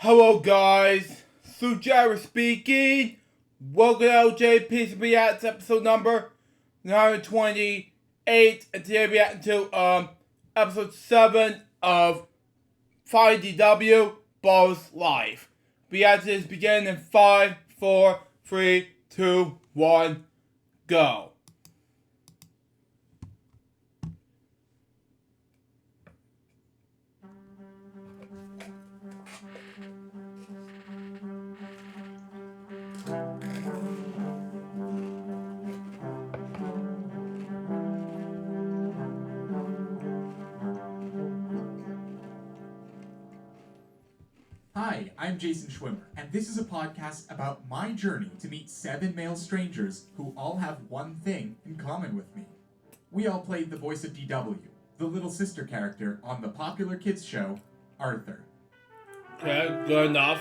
Hello guys, Sujara speaking. Welcome to LJPCBM episode number 928, and today we reacting to episode 7 of Fire DW Ball's Life. Reaction is beginning in 5, 4, 3, 2, 1, go. Hi, I'm Jason Schwimmer, and this is a podcast about my journey to meet 7 male strangers who all have one thing in common with me. We all played the voice of DW, the little sister character on the popular kids show, Arthur. Okay, good enough.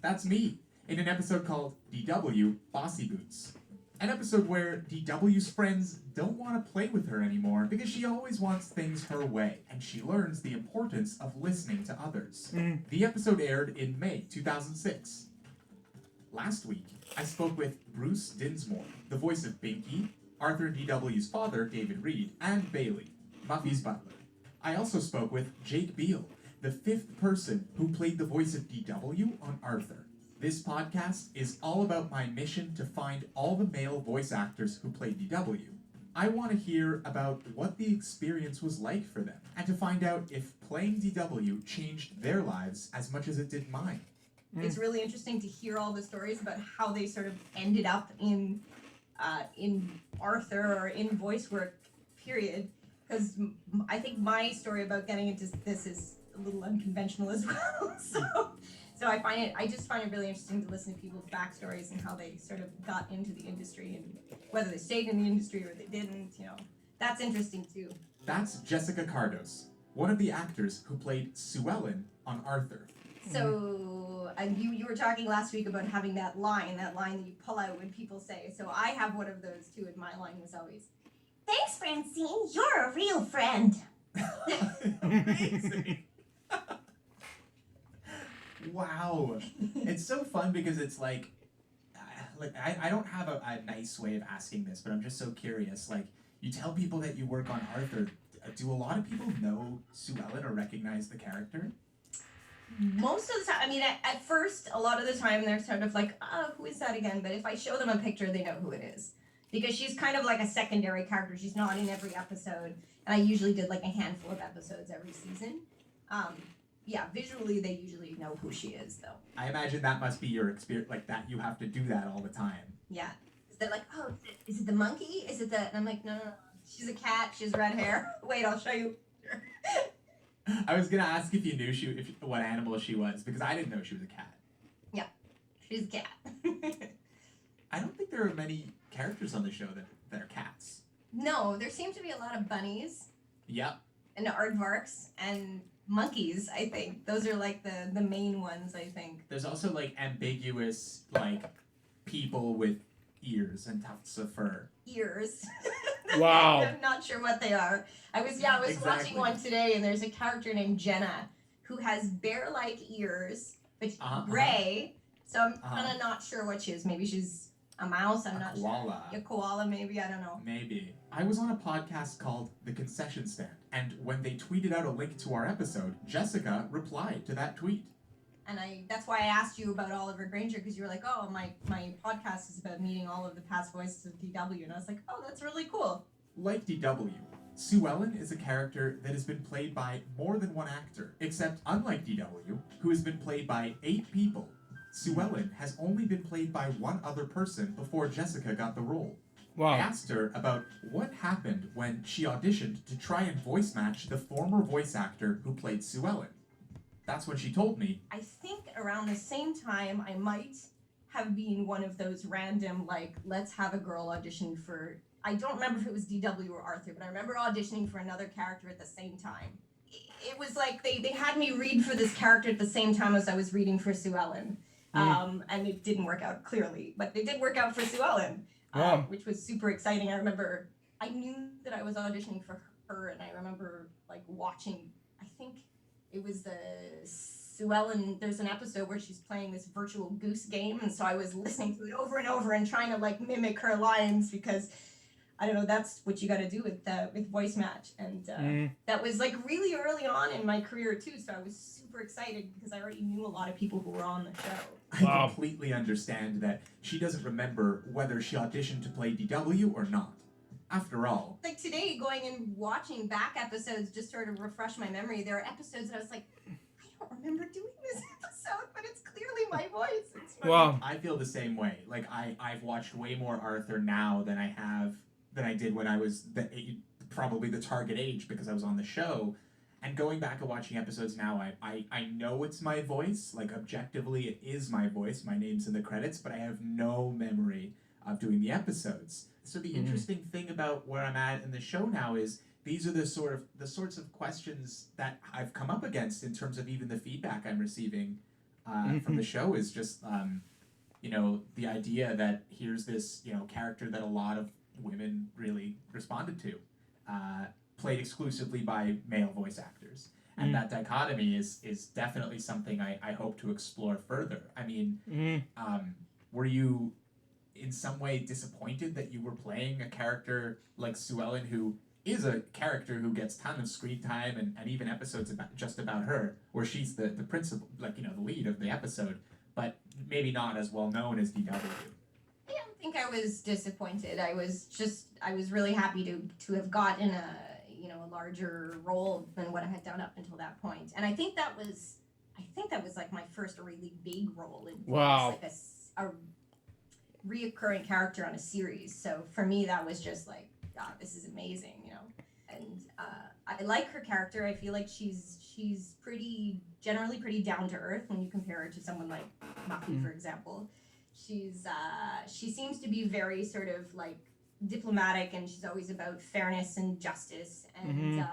That's me, in an episode called DW Bossy Boots. An episode where DW's friends don't want to play with her anymore because she always wants things her way, and she learns the importance of listening to others. The episode aired in May 2006. Last week, I spoke with Bruce Dinsmore, the voice of Binky, Arthur and DW's father, David Reed, and Bailey, Muffy's butler. I also spoke with Jake Beale, the 5th person who played the voice of DW on Arthur. This podcast is all about my mission to find all the male voice actors who played DW. I want to hear about what the experience was like for them, and to find out if playing DW changed their lives as much as it did mine. It's really interesting to hear all the stories about how they sort of ended up in Arthur or in voice work, period. Because I think my story about getting into this is a little unconventional as well. So I just find it really interesting to listen to people's backstories and how they sort of got into the industry and whether they stayed in the industry or they didn't. That's interesting too. That's Jessica Cardos, one of the actors who played Sue Ellen on Arthur. So you were talking last week about having that line that you pull out when people say. So I have one of those too, and my line was always, "Thanks, Francine, you're a real friend." Amazing. Wow. It's so fun because it's like I don't have a nice way of asking this, but I'm just so curious. Like, you tell people that you work on Arthur. Do a lot of people know Sue Ellen or recognize the character? Most of the time, I mean, at first, a lot of the time, they're sort of like, "Oh, who is that again?" But if I show them a picture, they know who it is. Because she's kind of like a secondary character. She's not in every episode. And I usually did like a handful of episodes every season. Yeah, visually, they usually know who she is, though. I imagine that must be your experience, like that you have to do that all the time. Yeah. They're like, "Oh, is it the monkey? Is it the..." And I'm like, no. She's a cat. She has red hair. Wait, I'll show you. I was going to ask if you knew what animal she was, because I didn't know she was a cat. Yeah, she's a cat. I don't think there are many characters on the show that are cats. No, there seem to be a lot of bunnies. Yep. And aardvarks and monkeys, I think. Those are like the main ones, I think. There's also like ambiguous like people with ears and tufts of fur. Ears. Wow. I'm not sure what they are. I was watching one today, and there's a character named Jenna who has bear-like ears, but gray. So I'm kind of not sure what she is. Maybe she's a mouse. I'm not koala. sure. A koala, maybe. I don't know. Maybe. I was on a podcast called The Concession Stand, and when they tweeted out a link to our episode, Jessica replied to that tweet. And that's why I asked you about Oliver Granger, because you were like, "Oh, my podcast is about meeting all of the past voices of DW." And I was like, "Oh, that's really cool." Like DW, Sue Ellen is a character that has been played by more than one actor, except unlike DW, who has been played by 8 people. Sue Ellen has only been played by one other person before Jessica got the role. Wow. I asked her about what happened when she auditioned to try and voice match the former voice actor who played Sue Ellen. That's when she told me, I think around the same time, I might have been one of those random, like, let's have a girl audition for... I don't remember if it was DW or Arthur, but I remember auditioning for another character at the same time. it was like they had me read for this character at the same time as I was reading for Sue Ellen. And it didn't work out clearly, but it did work out for Sue Ellen, which was super exciting. I remember I knew that I was auditioning for her, and I remember like watching. I think it was the Sue Ellen. There's an episode where she's playing this virtual goose game, and so I was listening to it over and over and trying to like mimic her lines because I don't know. That's what you got to do with voice match, and that was like really early on in my career too. So I was super excited because I already knew a lot of people who were on the show. I completely understand that she doesn't remember whether she auditioned to play DW or not. After all, like today, going and watching back episodes just sort of refresh my memory. There are episodes that I was like, I don't remember doing this episode, but it's clearly my voice. It's funny. Wow. I feel the same way. Like I've watched way more Arthur now than I did when I was probably the target age because I was on the show. And going back and watching episodes now, I know it's my voice. Like objectively, it is my voice. My name's in the credits, but I have no memory of doing the episodes. So the interesting thing about where I'm at in the show now is these are the sorts of questions that I've come up against in terms of even the feedback I'm receiving from the show is just the idea that here's this character that a lot of women really responded to, played exclusively by male voice actors. And that dichotomy is definitely something I hope to explore further. I mean, were you in some way disappointed that you were playing a character like Sue Ellen, who is a character who gets ton of screen time and even episodes about her, where she's the principal, the lead of the episode, but maybe not as well known as DW? I don't think I was disappointed. I was really happy to have gotten a larger role than what I had done up until that point. And I think that was like my first really big role in like a reoccurring character on a series. So for me, that was just like, God, this is amazing, And I like her character. I feel like she's generally pretty down to earth when you compare her to someone like Muffy, for example. She seems to be very sort of like diplomatic, and she's always about fairness and justice. And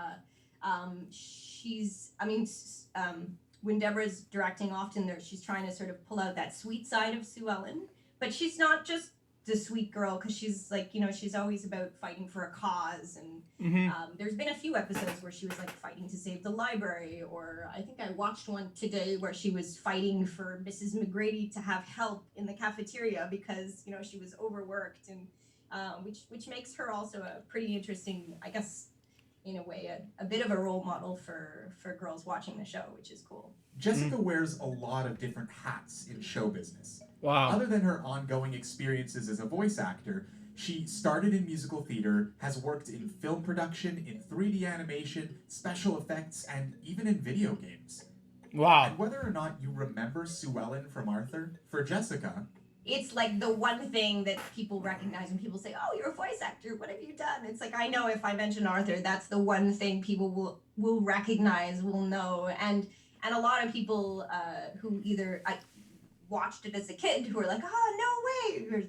when Deborah's directing, often she's trying to sort of pull out that sweet side of Sue Ellen, but she's not just the sweet girl, because she's like, she's always about fighting for a cause. And there's been a few episodes where she was like fighting to save the library, or I think I watched one today where she was fighting for Mrs. McGrady to have help in the cafeteria because she was overworked, and which makes her also a pretty interesting, I guess, in a way, a bit of a role model for girls watching the show, which is cool. Jessica wears a lot of different hats in show business. Wow. Other than her ongoing experiences as a voice actor, she started in musical theater, has worked in film production, in 3D animation, special effects, and even in video games. Wow. And whether or not you remember Sue Ellen from Arthur, for Jessica, it's like the one thing that people recognize when people say, "Oh, you're a voice actor. What have you done?" It's like, I know if I mention Arthur, that's the one thing people will recognize, will know, and a lot of people who either watched it as a kid who are like, "Oh, no way!" They're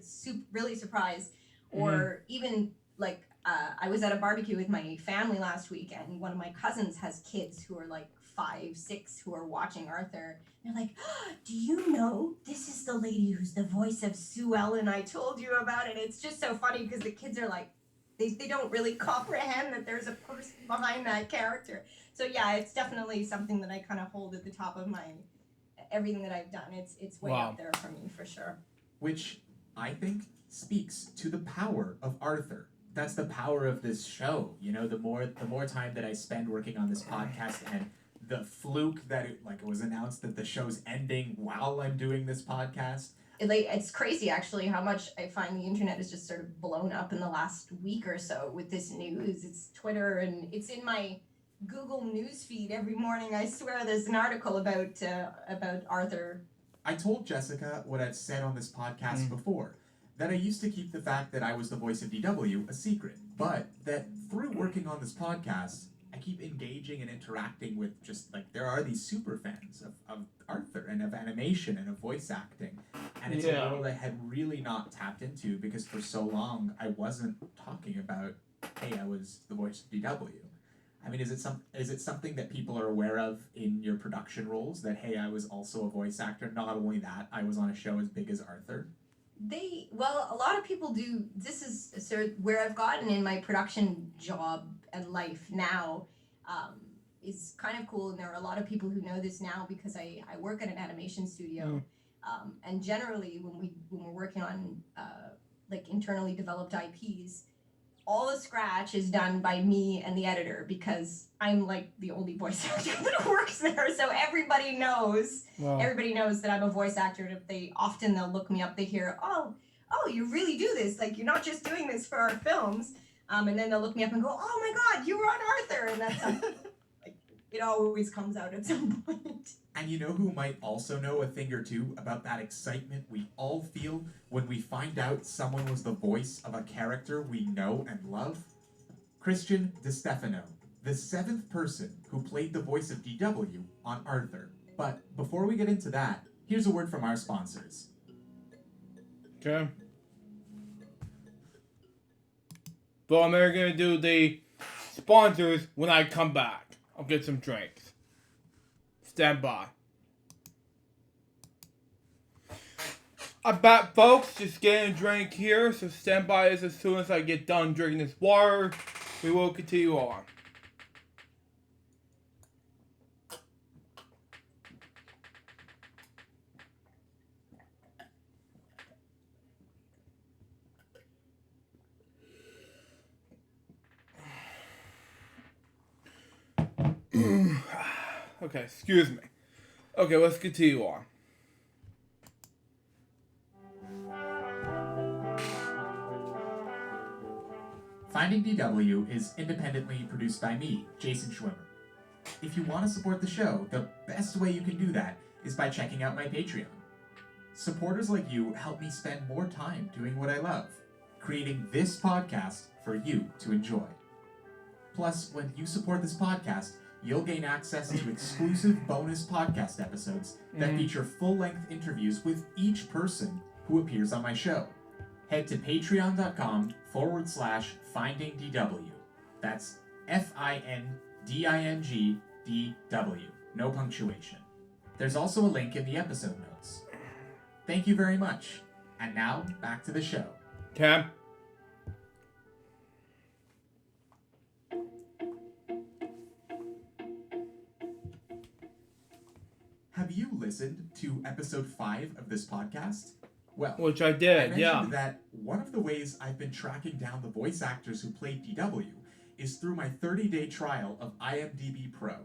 really surprised, or even like I was at a barbecue with my family last week, and one of my cousins has kids who are like 5, 6 who are watching Arthur. They're like, "Do you know this is the lady who's the voice of Sue Ellen I told you about?" And it's just so funny because the kids are like, they don't really comprehend that there's a person behind that character. So yeah, it's definitely something that I kind of hold at the top of my everything that I've done. It's way up there for me, for sure. Which I think speaks to the power of Arthur. That's the power of this show. The more time that I spend working on this podcast, and the fluke that it was announced that the show's ending while I'm doing this podcast. It's crazy actually how much I find the internet is just sort of blown up in the last week or so with this news. It's Twitter, and it's in my Google News feed every morning. I swear there's an article about Arthur. I told Jessica what I'd said on this podcast before, that I used to keep the fact that I was the voice of DW a secret, but that through working on this podcast, I keep engaging and interacting with just there are these super fans of Arthur and of animation and of voice acting. And it's a world I had really not tapped into because for so long I wasn't talking about, hey, I was the voice of DW. I mean, is it something that people are aware of in your production roles? That, hey, I was also a voice actor. Not only that, I was on a show as big as Arthur. A lot of people do. This is sort of where I've gotten in my production job and life now. Is kind of cool, and there are a lot of people who know this now because I work at an animation studio, and generally when we're working on like internally developed IPs, all the scratch is done by me and the editor because I'm like the only voice actor that works there. So everybody knows. Wow. Everybody knows that I'm a voice actor. And if they'll look me up. They hear, oh, you really do this. Like you're not just doing this for our films. And then they'll look me up and go, oh my God, you were on Arthur. And that's like it always comes out at some point. And you know who might also know a thing or two about that excitement we all feel when we find out someone was the voice of a character we know and love? Christian DiStefano, the 7th person who played the voice of DW on Arthur. But before we get into that, here's a word from our sponsors. Okay. But I'm going to do the sponsors when I come back. I'll get some drinks. Stand by. I'm back, folks. Just getting a drink here, so stand by as soon as I get done drinking this water. We will continue on. Okay, excuse me. Okay, let's continue on. Finding DW is independently produced by me, Jason Schwimmer. If you want to support the show, the best way you can do that is by checking out my Patreon. Supporters like you help me spend more time doing what I love, creating this podcast for you to enjoy. Plus, when you support this podcast, you'll gain access to exclusive bonus podcast episodes that feature full-length interviews with each person who appears on my show. Head to patreon.com/findingdw. That's FINDINGDW. No punctuation. There's also a link in the episode notes. Thank you very much. And now, back to the show. Okay. Have you listened to episode 5 of this podcast? Well, Which I I did, mentioned yeah. that one of the ways I've been tracking down the voice actors who played DW is through my 30-day trial of IMDb Pro.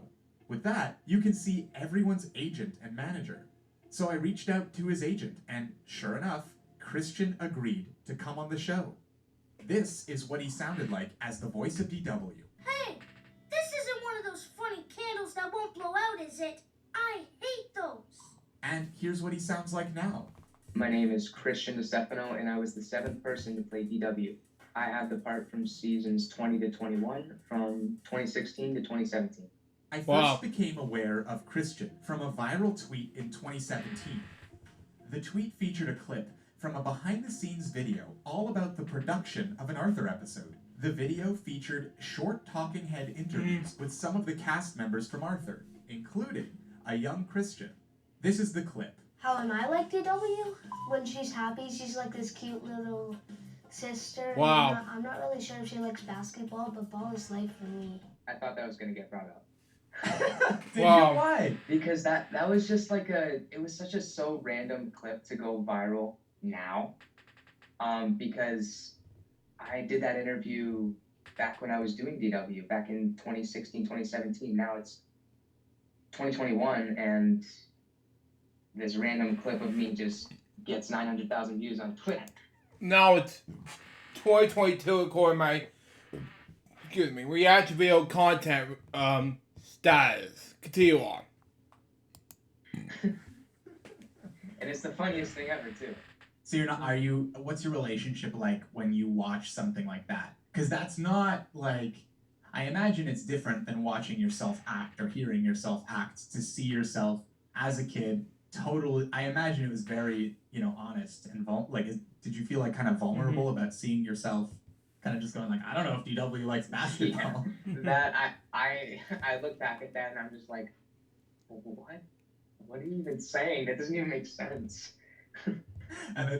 With that, you can see everyone's agent and manager. So I reached out to his agent, and sure enough, Christian agreed to come on the show. This is what he sounded like as the voice of DW. Hey, this isn't one of those funny candles that won't blow out, is it? I hate those. And here's what he sounds like now. My name is Christian DiStefano, and I was the 7th person to play DW. I had the part from seasons 20 to 21, from 2016 to 2017. I first Wow. became aware of Christian from a viral tweet in 2017. The tweet featured a clip from a behind-the-scenes video all about the production of an Arthur episode. The video featured short talking head interviews with some of the cast members from Arthur, including a young Christian. This is the clip. How am I like DW? When she's happy, she's like this cute little sister. Wow. I'm not really sure if she likes basketball, but ball is life for me. I thought that was going to get brought up. Did Wow. you? Why? Because that was just like it was such a so random clip to go viral now. Because I did that interview back when I was doing DW, back in 2016, 2017. Now it's 2021, and this random clip of me just gets 900,000 views on Twitter. Now it's 2022 according to my reaction video content status. Continue on. And it's the funniest thing ever, too. So what's your relationship like when you watch something like that? Because that's not like, I imagine it's different than watching yourself act or hearing yourself act, to see yourself as a kid. Totally, I imagine it was very, honest and did you feel like kind of vulnerable about seeing yourself kind of just going like, I don't know if DW likes basketball. That I look back at that and I'm just like, what? What are you even saying? That doesn't even make sense. And I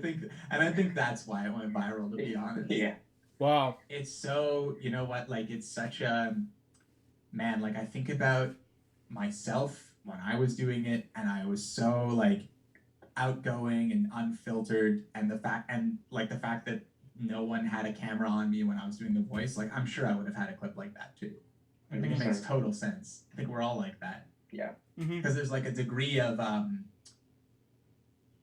think that's why it went viral, to be honest. Yeah. Wow. It's so, you know what, like it's such a, man, like I think about myself when I was doing it and I was so like outgoing and unfiltered, and the fact that no one had a camera on me when I was doing the voice, like I'm sure I would have had a clip like that too. I think it makes total sense. I think we're all like that. Yeah. Because there's like a degree of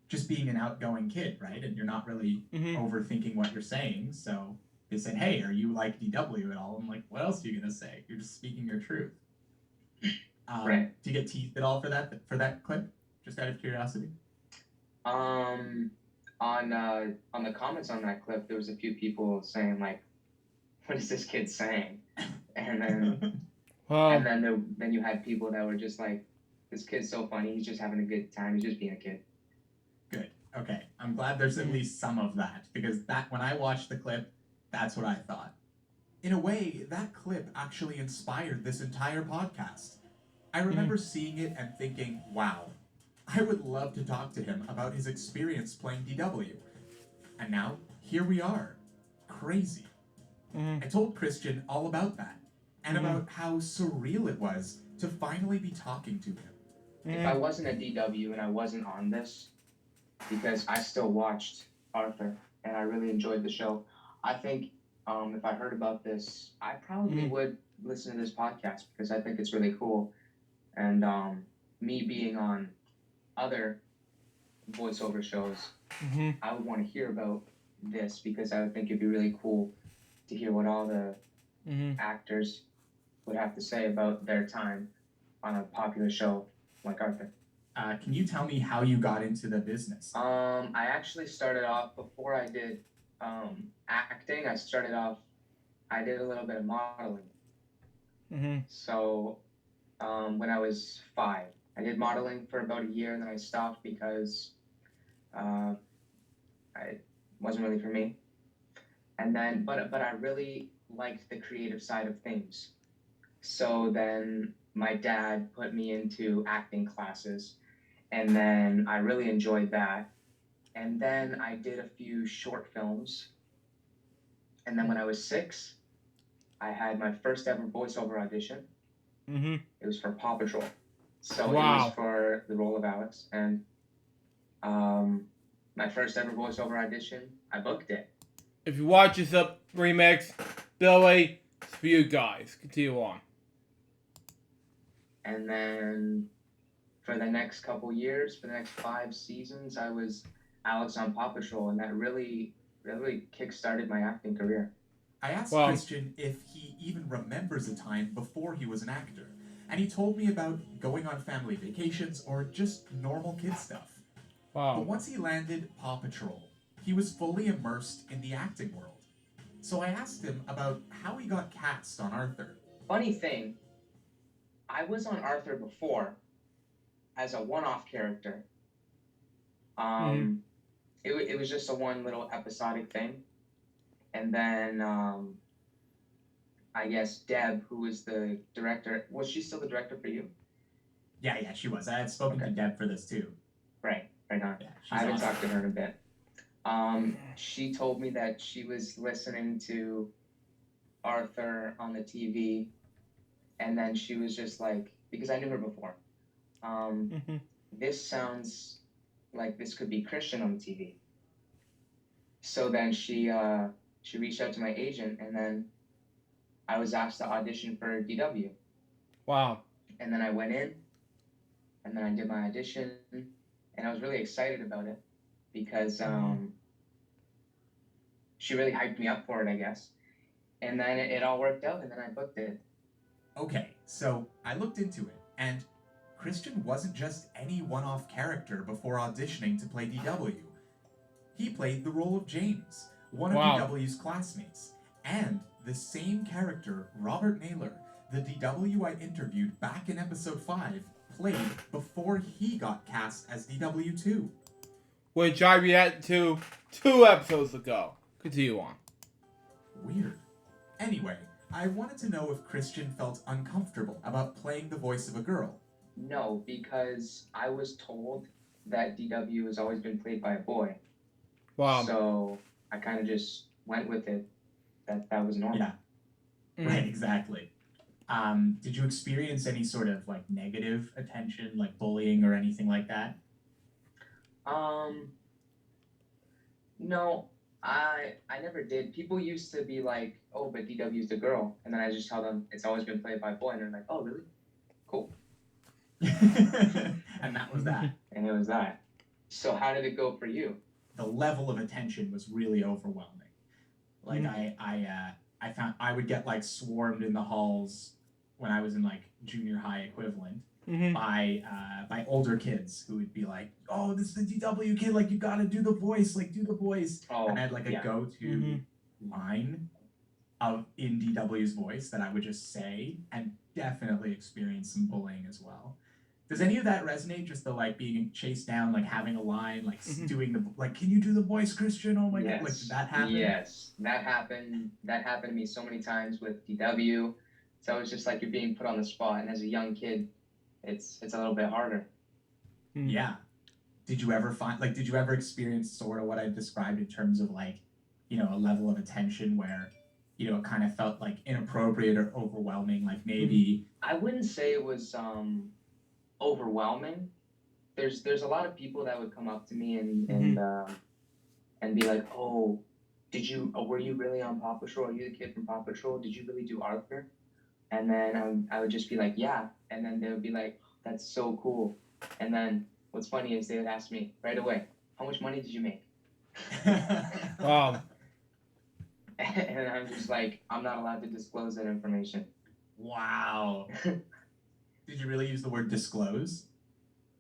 just being an outgoing kid, right? And you're not really overthinking what you're saying. So they said, hey, are you like DW at all? I'm like, what else are you going to say? You're just speaking your truth. Right. Do you get teased at all for that clip? Just out of curiosity? On the comments on that clip, there was a few people saying like, what is this kid saying? And then Wow. then you had people that were just like, this kid's so funny, he's just having a good time, he's just being a kid. Good. Okay. I'm glad there's at least some of that, because that when I watched the clip, that's what I thought. In a way, that clip actually inspired this entire podcast. I remember seeing it and thinking, wow, I would love to talk to him about his experience playing DW. And now, here we are. Crazy. I told Christian all about that, and about how surreal it was to finally be talking to him. If I wasn't a DW and I wasn't on this, because I still watched Arthur and I really enjoyed the show, I think if I heard about this, I probably would listen to this podcast because I think it's really cool. And me being on other voiceover shows, I would want to hear about this because I would think it'd be really cool to hear what all the actors would have to say about their time on a popular show like Arthur. Can you tell me how you got into the business? I actually started off, before I did acting, I did a little bit of modeling. So when I was 5, I did modeling for about a year and then I stopped because it wasn't really for me. And then, but I really liked the creative side of things. So then my dad put me into acting classes, and then I really enjoyed that. And then I did a few short films. And then when I was 6, I had my first ever voiceover audition. It was for Paw Patrol. So it was for the role of Alex. And my first ever voiceover audition, I booked it. If you watch this up remix, Billy, it's for you guys. Continue on. And then for the next couple years, for the next 5 seasons, I was Alex on Paw Patrol, and that really kick-started my acting career. I asked Christian if he even remembers a time before he was an actor, and he told me about going on family vacations or just normal kid stuff. But once he landed Paw Patrol, he was fully immersed in the acting world. So I asked him about how he got cast on Arthur. Funny thing, I was on Arthur before as a one-off character. It was just a one little episodic thing. And then I guess Deb, who was the director, was she still the director for you? Yeah, she was. I had spoken to Deb for this too. Right on. Yeah, I haven't talked to her in a bit. She told me that she was listening to Arthur on the TV, and then she was just like, because I knew her before, this sounds like this could be Christian on the TV. So then she reached out to my agent, and then I was asked to audition for DW. Wow. And then I went in, and then I did my audition, and I was really excited about it because she really hyped me up for it, I guess. And then it all worked out, and then I booked it. Okay, so I looked into it, and Christian wasn't just any one-off character before auditioning to play DW. He played the role of James, one of DW's classmates, and the same character Robert Naylor, the DW I interviewed back in episode 5, played before he got cast as DW2. Which I reacted to 2 episodes ago. Continue on. Weird. Anyway, I wanted to know if Christian felt uncomfortable about playing the voice of a girl. No, because I was told that DW has always been played by a boy. Wow. So I kind of just went with it. That was normal. Yeah, right, exactly. Did you experience any sort of like negative attention, like bullying or anything like that? No, I never did. People used to be like, "Oh, but DW's the girl," and then I just tell them it's always been played by a boy, and they're like, "Oh, really? Cool." And that was that. And it was that. So how did it go for you? The level of attention was really overwhelming. Like I found I would get like swarmed in the halls when I was in like junior high equivalent by older kids who would be like, "Oh, this is the DW kid. Like you gotta do the voice. Like do the voice." Oh, and I had like a go-to line of in DW's voice that I would just say, and definitely experience some bullying as well. Does any of that resonate? Just the like being chased down, like having a line, like doing the like, "Can you do the voice, Christian?" Oh my god, like did that happen? Yes, that happened. That happened to me so many times with DW. So it's just like you're being put on the spot, and as a young kid, it's a little bit harder. Yeah. Did you ever experience sort of what I described in terms of like, a level of attention where, it kind of felt like inappropriate or overwhelming, like maybe I wouldn't say it was overwhelming. There's a lot of people that would come up to me and be like, "Oh, were you really on Paw Patrol? Are you the kid from Paw Patrol? Did you really do Arthur?" And then I would just be like, "Yeah." And then they would be like, "That's so cool." And then what's funny is they would ask me right away, "How much money did you make?" Wow. And I'm just like, I'm not allowed to disclose that information. Wow. Did you really use the word disclose?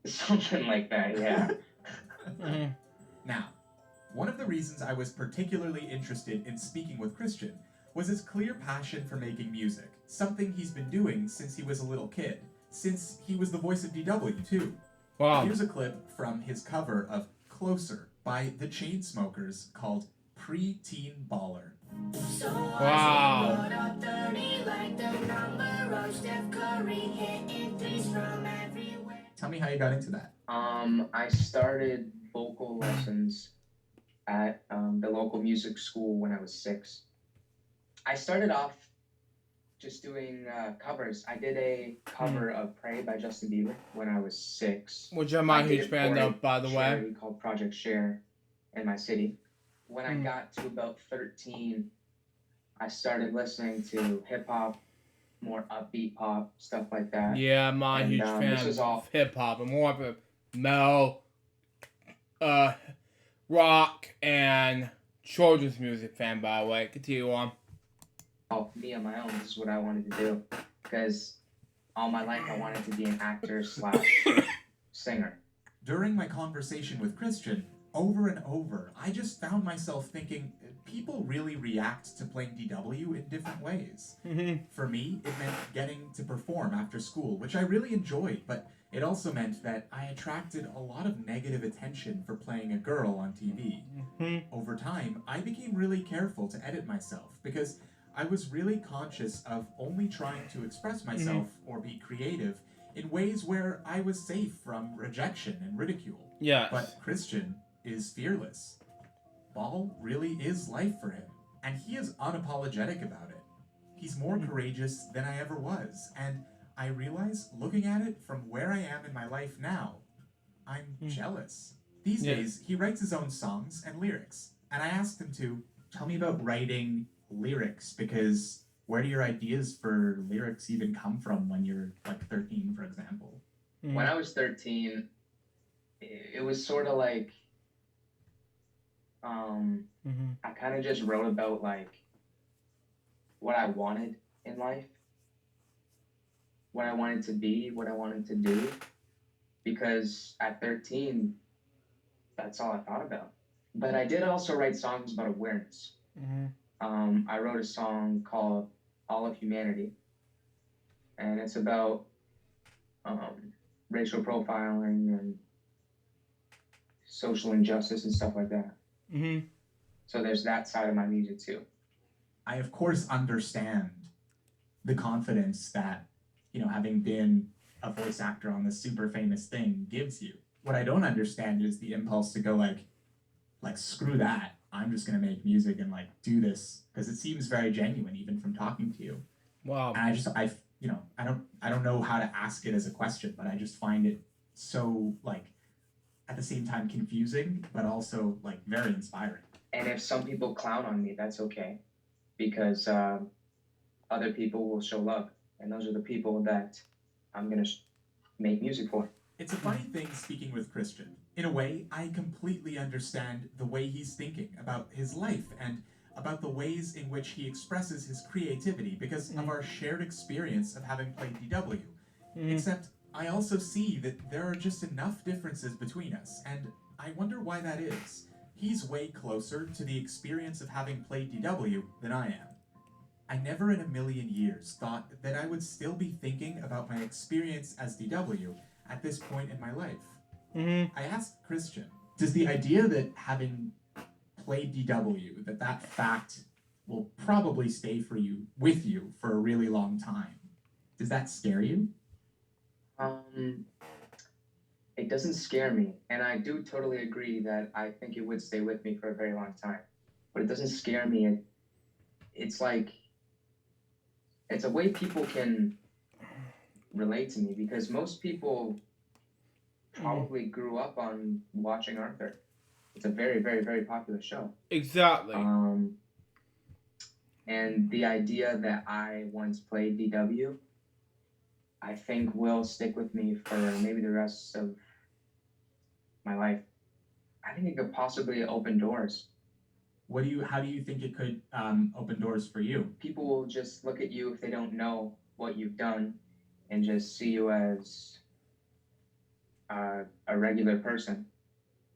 Something like that, yeah. Now, one of the reasons I was particularly interested in speaking with Christian was his clear passion for making music, something he's been doing since he was a little kid, since he was the voice of DW too. Wow. Here's a clip from his cover of Closer by the Chainsmokers called Pre-Teen Baller. Wow. Tell me how you got into that. I started vocal lessons at the local music school when I was 6. I started off just doing covers. I did a cover of Pray by Justin Bieber when I was 6. Which I'm a huge fan of, by the way. Charity called Project Share in my city. When I got to about 13, I started listening to hip hop, more upbeat pop, stuff like that. Yeah, I'm a huge fan of hip hop. I'm more of a metal, rock, and children's music fan, by the way. Continue on. Me on my own, this is what I wanted to do. Because all my life I wanted to be an actor / singer. During my conversation with Christian, over and over, I just found myself thinking, people really react to playing DW in different ways. For me, it meant getting to perform after school, which I really enjoyed, but it also meant that I attracted a lot of negative attention for playing a girl on TV. Over time, I became really careful to edit myself, because I was really conscious of only trying to express myself or be creative in ways where I was safe from rejection and ridicule. Yeah. But Christian is fearless. Ball really is life for him, and he is unapologetic about it. He's more courageous than I ever was, and I realize, looking at it from where I am in my life now, I'm jealous. These days, he writes his own songs and lyrics, and I asked him to tell me about writing lyrics, because where do your ideas for lyrics even come from when you're like 13, for example? When I was 13, it was sort of like I kind of just wrote about like what I wanted in life, what I wanted to be, what I wanted to do, because at 13, that's all I thought about. But I did also write songs about awareness. I wrote a song called All of Humanity, and it's about racial profiling and social injustice and stuff like that. So there's that side of my music too. I of course understand the confidence that, having been a voice actor on this super famous thing gives you. What I don't understand is the impulse to go like screw that. I'm just gonna make music and like do this because it seems very genuine even from talking to you. Wow. And I don't know how to ask it as a question, but I just find it so like at the same time confusing, but also like very inspiring. And if some people clown on me, that's okay, because other people will show love, and those are the people that I'm gonna make music for. It's a funny thing speaking with Christian. In a way, I completely understand the way he's thinking about his life and about the ways in which he expresses his creativity because of our shared experience of having played DW. Except I also see that there are just enough differences between us, and I wonder why that is. He's way closer to the experience of having played DW than I am. I never in a million years thought that I would still be thinking about my experience as DW at this point in my life. I asked Christian, does the idea that having played DW, that fact will probably stay with you for a really long time, does that scare you? It doesn't scare me, and I do totally agree that I think it would stay with me for a very long time. But it doesn't scare me. It's like, it's a way people can relate to me, because most people probably grew up on watching Arthur. It's a very, very, very popular show. Exactly. And the idea that I once played DW, I think will stick with me for maybe the rest of my life. I think it could possibly open doors. How do you think it could open doors for you? People will just look at you if they don't know what you've done and just see you as a regular person.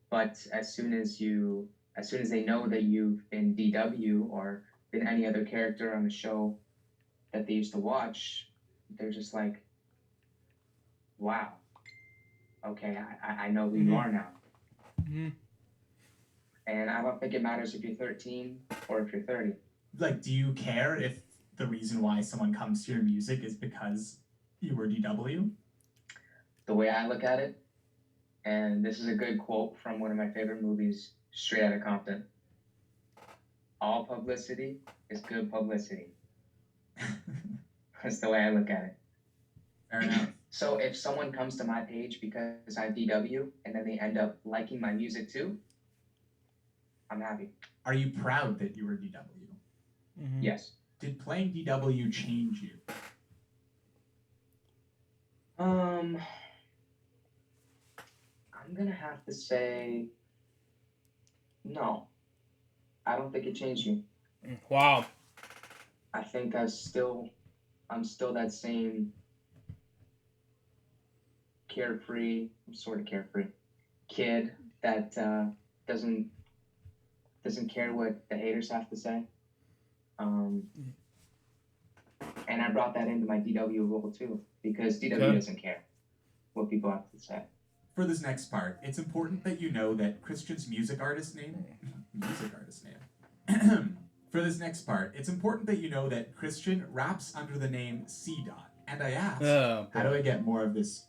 But as soon as they know that you've been DW or been any other character on the show that they used to watch, they're just like, wow, okay, I know who you are now. And I don't think it matters if you're 13 or if you're 30. Like, do you care if the reason why someone comes to your music is because you were DW? The way I look at it, and this is a good quote from one of my favorite movies, Straight Outta Compton. All publicity is good publicity. That's the way I look at it. Fair enough. So if someone comes to my page because I'm DW and then they end up liking my music too, I'm happy. Are you proud that you were DW? Yes. Did playing DW change you? I'm gonna have to say no. I don't think it changed me. Wow. I think I'm still that same carefree, sort of carefree kid that doesn't care what the haters have to say. And I brought that into my DW role too, because DW doesn't care what people have to say. For this next part, it's important that you know that Christian's For this next part, it's important that you know that Christian raps under the name C. And I asked, how do I get more of this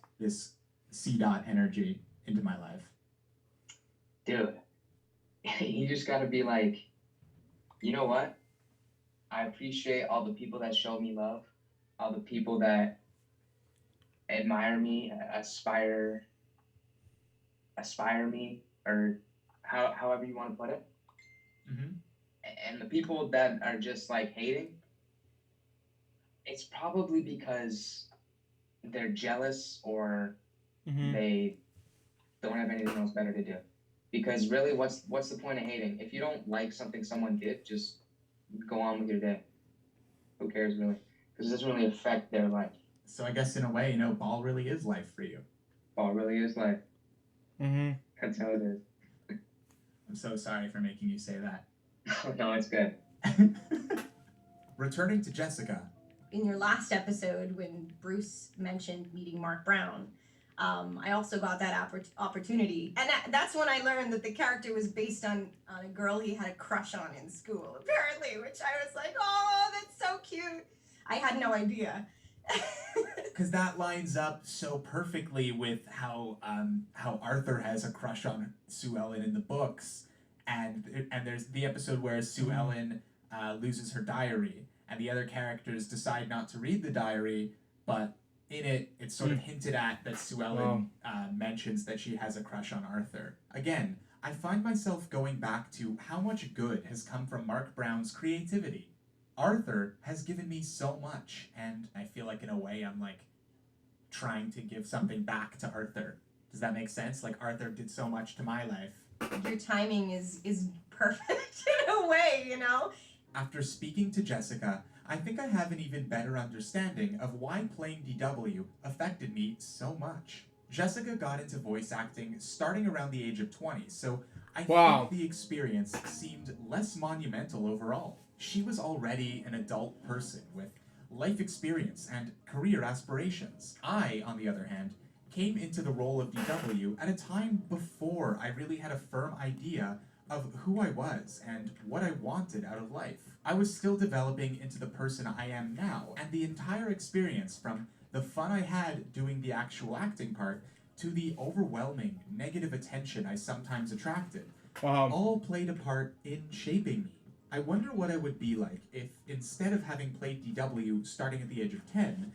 C. energy into my life? Dude, you just gotta be like, you know what? I appreciate all the people that show me love, all the people that admire me, aspire me, or however you want to put it. And the people that are just like hating, it's probably because they're jealous or they don't have anything else better to do. Because really, what's the point of hating? If you don't like something someone did, just go on with your day. Who cares, really? Because it doesn't really affect their life. So I guess in a way, ball really is life for you. Ball really is life. That's how it is. I'm so sorry for making you say that. No, it's good. Returning to Jessica. In your last episode, when Bruce mentioned meeting Mark Brown, I also got that opportunity, and that's when I learned that the character was based on a girl he had a crush on in school, apparently, which I was like, oh, that's so cute. I had no idea. Because that lines up so perfectly with how Arthur has a crush on Sue Ellen in the books, and there's the episode where Sue Ellen loses her diary, and the other characters decide not to read the diary, but in it, it's sort of hinted at that Sue Ellen mentions that she has a crush on Arthur. Again, I find myself going back to how much good has come from Mark Brown's creativity. Arthur has given me so much, and I feel like in a way I'm like trying to give something back to Arthur. Does that make sense? Like Arthur did so much to my life. Your timing is perfect in a way, you know? After speaking to Jessica, I think I have an even better understanding of why playing DW affected me so much. Jessica got into voice acting starting around the age of 20, so I think the experience seemed less monumental overall. She was already an adult person with life experience and career aspirations. I, on the other hand, came into the role of DW at a time before I really had a firm idea of who I was and what I wanted out of life. I was still developing into the person I am now, and the entire experience, from the fun I had doing the actual acting part to the overwhelming negative attention I sometimes attracted, all played a part in shaping me. I wonder what I would be like if, instead of having played DW starting at the age of 10,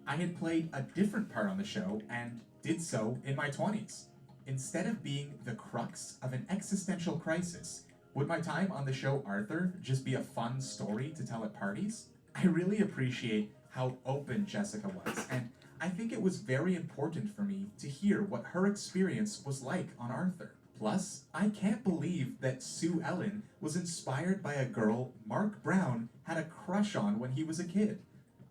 I had played a different part on the show and did so in my 20s. Instead of being the crux of an existential crisis, would my time on the show Arthur just be a fun story to tell at parties? I really appreciate how open Jessica was, and I think it was very important for me to hear what her experience was like on Arthur. Plus, I can't believe that Sue Ellen was inspired by a girl Mark Brown had a crush on when he was a kid.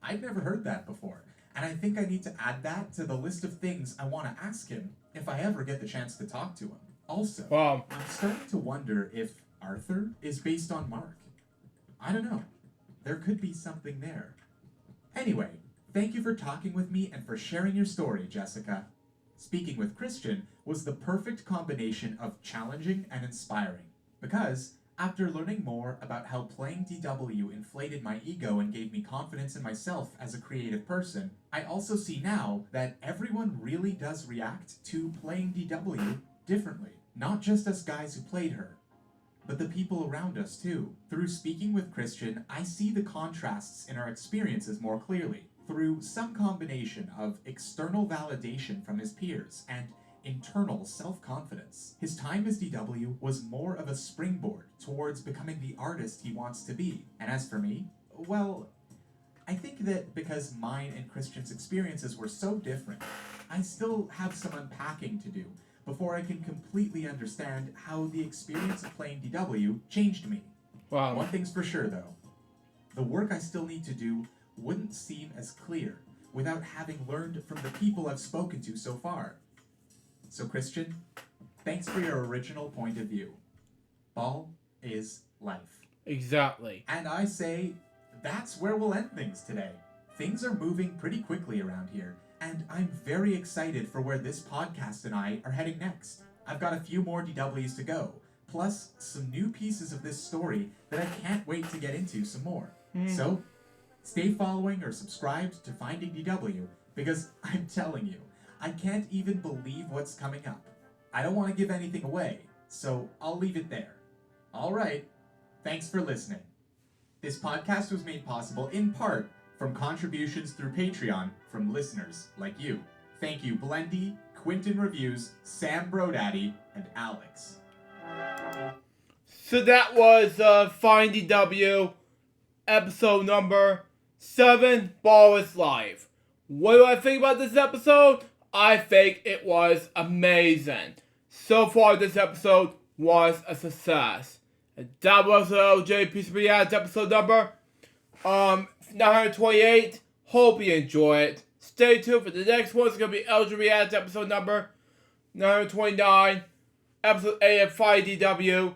I'd never heard that before, and I think I need to add that to the list of things I want to ask him if I ever get the chance to talk to him. Also, I'm starting to wonder if Arthur is based on Mark. I don't know. There could be something there. Anyway, thank you for talking with me and for sharing your story, Jessica. Speaking with Christian was the perfect combination of challenging and inspiring, because after learning more about how playing DW inflated my ego and gave me confidence in myself as a creative person, I also see now that everyone really does react to playing DW differently. Not just us guys who played her, but the people around us too. Through speaking with Christian, I see the contrasts in our experiences more clearly, through some combination of external validation from his peers and internal self-confidence. His time as DW was more of a springboard towards becoming the artist he wants to be. And as for me, well, I think that because mine and Christian's experiences were so different, I still have some unpacking to do before I can completely understand how the experience of playing DW changed me. One thing's for sure though, the work I still need to do wouldn't seem as clear without having learned from the people I've spoken to so far. So Christian, thanks for your original point of view. Ball is life. Exactly. And I say, that's where we'll end things today. Things are moving pretty quickly around here, and I'm very excited for where this podcast and I are heading next. I've got a few more DWs to go, plus some new pieces of this story that I can't wait to get into some more. So, stay following or subscribed to Finding DW, because I'm telling you, I can't even believe what's coming up. I don't want to give anything away, so I'll leave it there. All right, thanks for listening. This podcast was made possible in part from contributions through Patreon from listeners like you. Thank you, Blendy, Quinton Reviews, Sam Brodaddy, and Alex. So that was Find DW, episode number 7, Ball is Live. What do I think about this episode? I think it was amazing. So far, this episode was a success. And that was LJPCBM episode number 928. Hope you enjoy it. Stay tuned for the next one. It's going to be LJ episode number 929. Episode 8 of 5DW.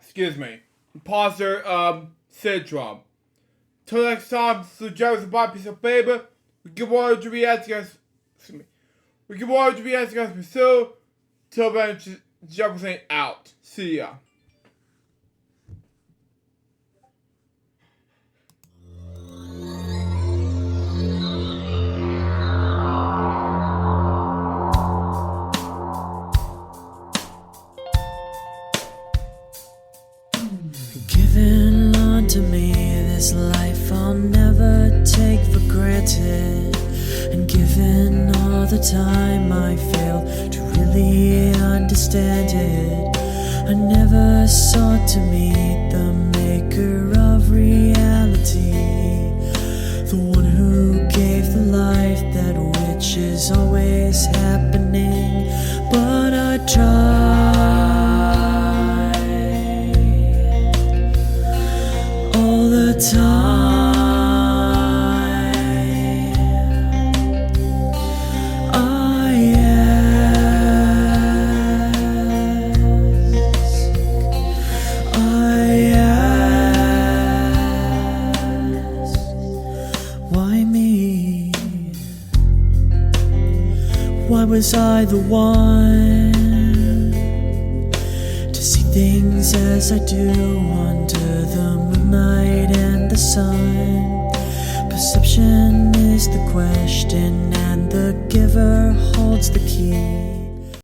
Excuse me. Imposter syndrome. Till next time, so Jerry's a bad piece of paper. Give one to react, guys. We can watch to be as guys pursue. Till then, Jefferson out. See ya. Given unto me this life I'll never take for granted, and given all the time I failed to really understand it, I never sought to meet the maker of reality, the one who gave the life that which is always happening, but I tried all the time. I ask, why me? Why was I the one to see things as I do under the moonlight and the sun? Perception is the question, and the giver holds the key.